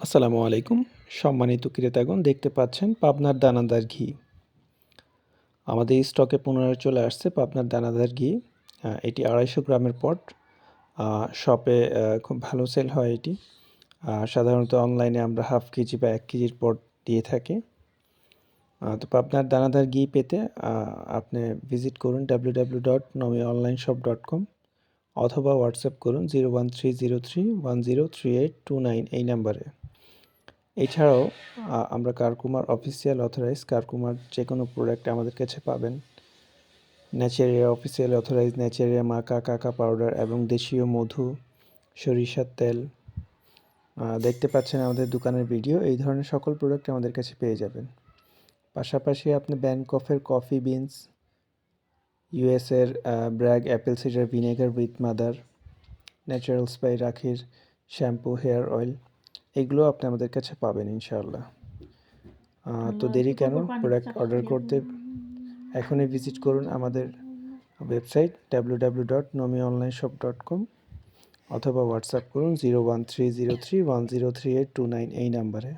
আসসালামু আলাইকুম। সম্মানিত ক্রেতাগণ, দেখতে পাচ্ছেন পাবনার দানাদার ঘি। আমাদের স্টকে পুনরায় চলে আসছে পাবনার দানাদার ঘি। এটি ২৫০ গ্রামের পট। শপে খুব ভালো সেল হয় এটি। সাধারণত অনলাইনে আমরা হাফ কেজি বা ১ কেজির পট দিয়ে থাকি। তো পাবনার দানাদার ঘি পেতে আপনি ভিজিট করুন www.nomionlineshop.com অথবা হোয়াটসঅ্যাপ করুন 01303 103829 এই নাম্বারে। এছাড়াও আমরা কারকুমার অফিসিয়াল অথরাইজ কারকুমার যে কোনো প্রোডাক্ট আমাদের কাছে পাবেন। ন্যাচারিয়া অফিসিয়াল অথরাইজ ন্যাচারিয়া মাকা কাকা পাউডার এবং দেশীয় মধু, সরিষার তেল। দেখতে পাচ্ছেন আমাদের দোকানের ভিডিও। এই ধরনের সকল প্রোডাক্ট আমাদের কাছে পেয়ে যাবেন। পাশাপাশি আপনি ব্যানকফের কফি বিনস, ইউএসের Bragg apple cider vinegar with mother, natural স্পাই রাখির শ্যাম্পু, হেয়ার অয়েল, এগুলো আপনি আমাদের কাছে পাবেন ইনশাআল্লাহ। তো দেরি কেন? প্রোডাক্ট অর্ডার করতে এখনই ভিজিট করুন আমাদের ওয়েবসাইট www.nomionlineshop.com অথবা হোয়াটসঅ্যাপ করুন 01303 103829 এই নাম্বারে।